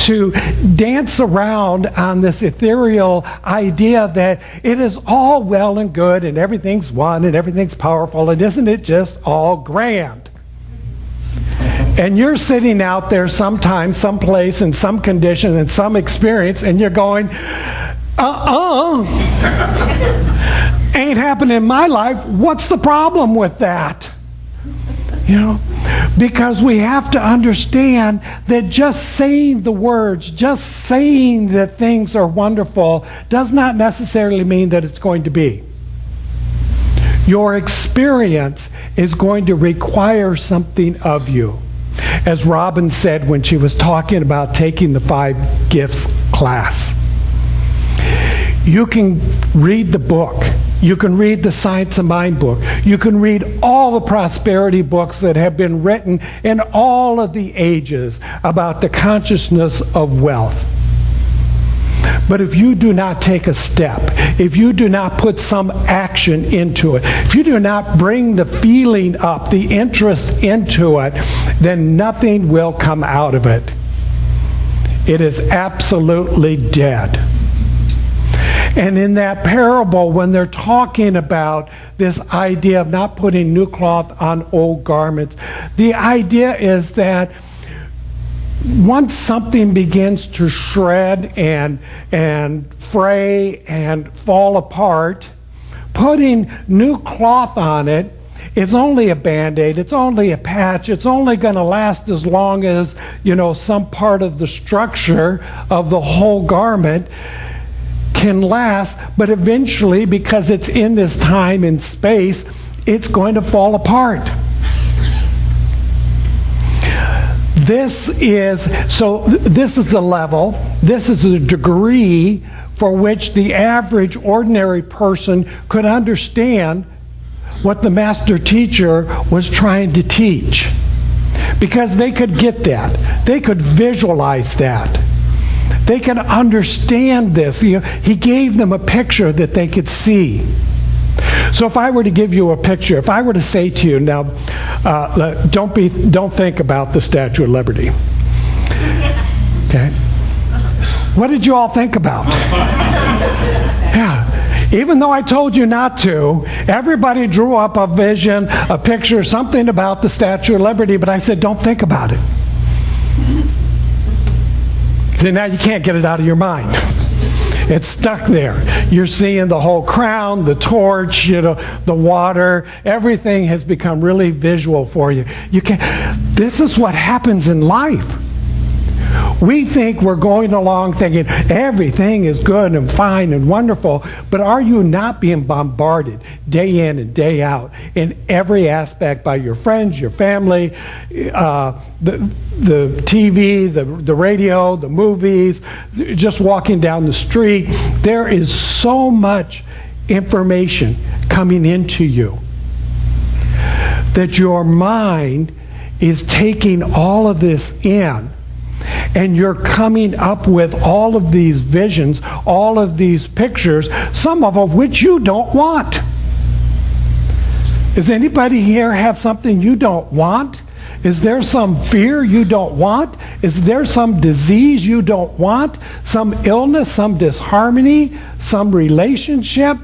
to dance around on this ethereal idea that it is all well and good and everything's one and everything's powerful, and isn't it just all grand? And you're sitting out there sometime, someplace, in some condition, in some experience, and you're going, ain't happened in my life. What's the problem with that? You know, because we have to understand that just saying the words, just saying that things are wonderful, does not necessarily mean that it's going to be. Your experience is going to require something of you. As Robin said when she was talking about taking the 5 gifts class, you can read the book. You can read the Science of Mind book. You can read all the prosperity books that have been written in all of the ages about the consciousness of wealth. But if you do not take a step, if you do not put some action into it, if you do not bring the feeling up, the interest into it, then nothing will come out of it. It is absolutely dead. And in that parable, when they're talking about this idea of not putting new cloth on old garments, the idea is that once something begins to shred and fray and fall apart, putting new cloth on it is only a Band-Aid, it's only a patch, it's only going to last as long as, you know, some part of the structure of the whole garment can last, but eventually, because it's in this time and space, it's going to fall apart. This is the level, this is the degree for which the average ordinary person could understand what the master teacher was trying to teach. Because they could get that. They could visualize that. They can understand this. You know, he gave them a picture that they could see. So if I were to give you a picture, if I were to say to you, now, don't think about the Statue of Liberty. Okay? What did you all think about? Yeah. Even though I told you not to, everybody drew up a vision, a picture, something about the Statue of Liberty, but I said, don't think about it. So now you can't get it out of your mind. It's stuck there. You're seeing the whole crown, the torch, you know, the water. Everything has become really visual for you. This is what happens in life. We think we're going along thinking everything is good and fine and wonderful, but are you not being bombarded day in and day out in every aspect by your friends, your family, the TV, the radio, the movies, just walking down the street? There is so much information coming into you that your mind is taking all of this in. And you're coming up with all of these visions, all of these pictures, some of which you don't want. Does anybody here have something you don't want? Is there some fear you don't want? Is there some disease you don't want? Some illness, some disharmony, some relationship,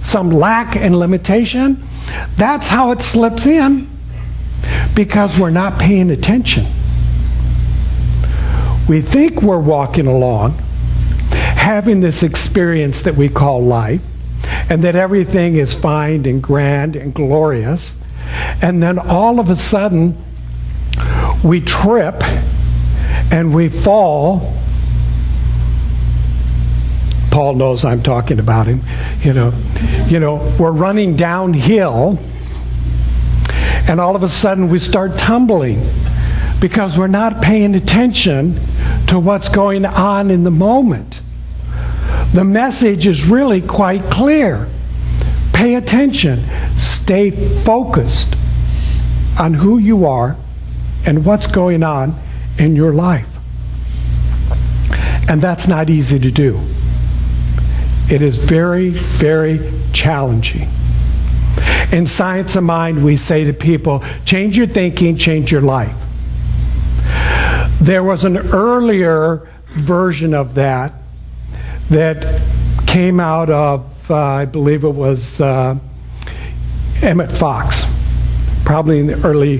some lack and limitation? That's how it slips in, because we're not paying attention. We think we're walking along, having this experience that we call life, and that everything is fine and grand and glorious, and then all of a sudden we trip and we fall. Paul knows I'm talking about him. You know, we're running downhill, and all of a sudden we start tumbling, because we're not paying attention to what's going on in the moment. The message is really quite clear. Pay attention. Stay focused on who you are and what's going on in your life. And that's not easy to do. It is very, very challenging. In Science of Mind, we say to people, change your thinking, change your life. There was an earlier version of that came out of, I believe it was Emmett Fox, probably in the early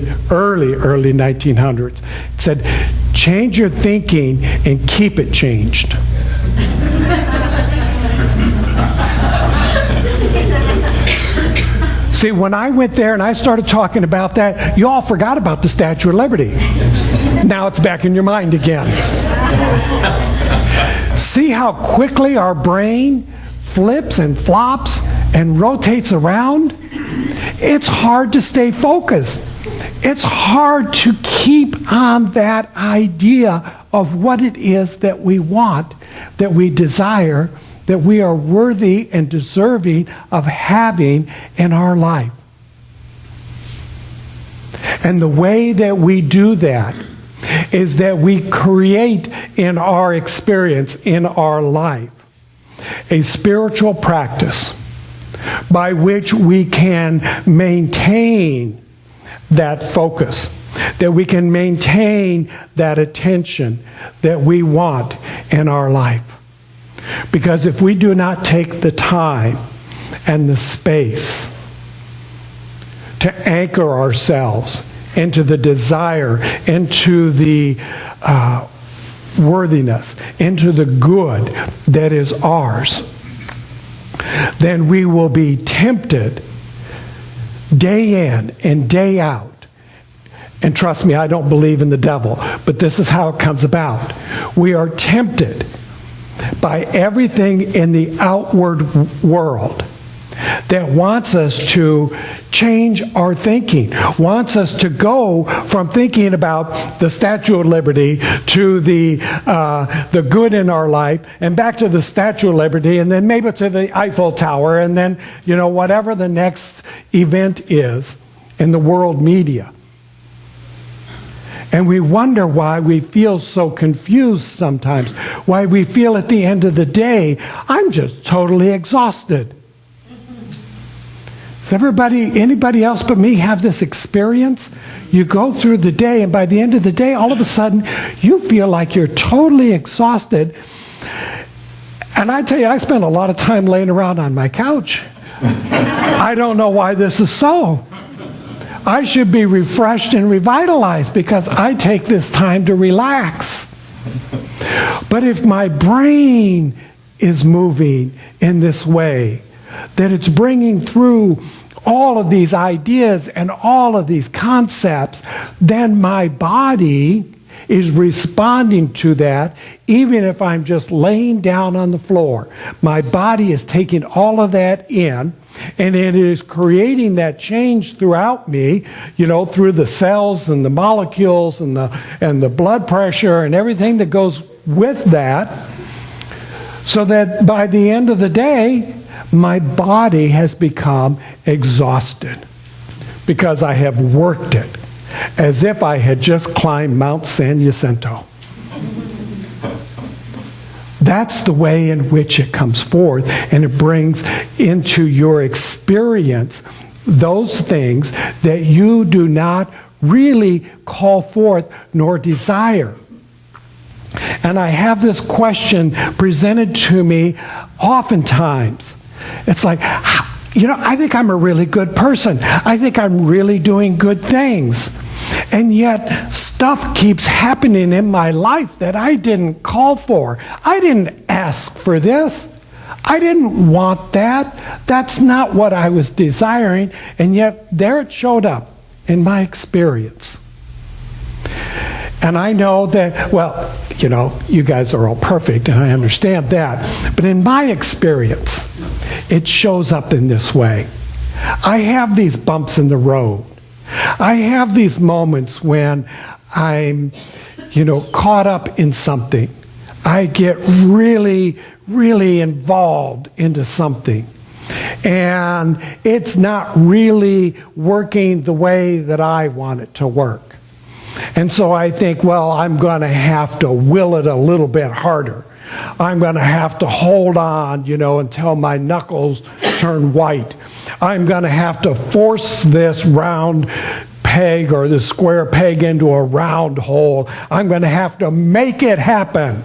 1900s. It said, change your thinking and keep it changed. See, when I went there and I started talking about that, you all forgot about the Statue of Liberty. Now it's back in your mind again. See how quickly our brain flips and flops and rotates around? It's hard to stay focused. It's hard to keep on that idea of what it is that we want, that we desire, that we are worthy and deserving of having in our life. And the way that we do that is that we create in our experience, in our life, a spiritual practice by which we can maintain that focus, that we can maintain that attention that we want in our life. Because if we do not take the time and the space to anchor ourselves into the desire, into the worthiness, into the good that is ours, then we will be tempted day in and day out. And trust me, I don't believe in the devil, but this is how it comes about. We are tempted by everything in the outward world that wants us to change our thinking, wants us to go from thinking about the Statue of Liberty to the good in our life, and back to the Statue of Liberty, and then maybe to the Eiffel Tower, and then, whatever the next event is in the world media. And we wonder why we feel so confused sometimes, why we feel at the end of the day, I'm just totally exhausted. Does anybody else but me have this experience? You go through the day, and by the end of the day, all of a sudden, you feel like you're totally exhausted. And I tell you, I spend a lot of time laying around on my couch. I don't know why this is so. I should be refreshed and revitalized because I take this time to relax. But if my brain is moving in this way, that it's bringing through all of these ideas and all of these concepts, then my body is responding to that, even if I'm just laying down on the floor. My body is taking all of that in, and it is creating that change throughout me, through the cells and the molecules and the blood pressure and everything that goes with that, so that by the end of the day, my body has become exhausted because I have worked it as if I had just climbed Mount San Jacinto. That's the way in which it comes forth, and it brings into your experience those things that you do not really call forth nor desire. And I have this question presented to me oftentimes. It's like, I think I'm a really good person. I think I'm really doing good things. And yet, stuff keeps happening in my life that I didn't call for. I didn't ask for this. I didn't want that. That's not what I was desiring. And yet, there it showed up in my experience. And I know that, you guys are all perfect, and I understand that. But in my experience, it shows up in this way. I have these bumps in the road. I have these moments when I'm, caught up in something. I get really, really involved into something. And it's not really working the way that I want it to work. And so I think, I'm going to have to will it a little bit harder. I'm going to have to hold on, until my knuckles turn white. I'm going to have to force this round peg or this square peg into a round hole. I'm going to have to make it happen.